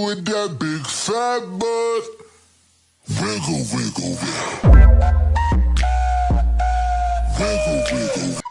with that big fat butt. Wiggle, wiggle, wiggle. Wiggle, wiggle, wiggle.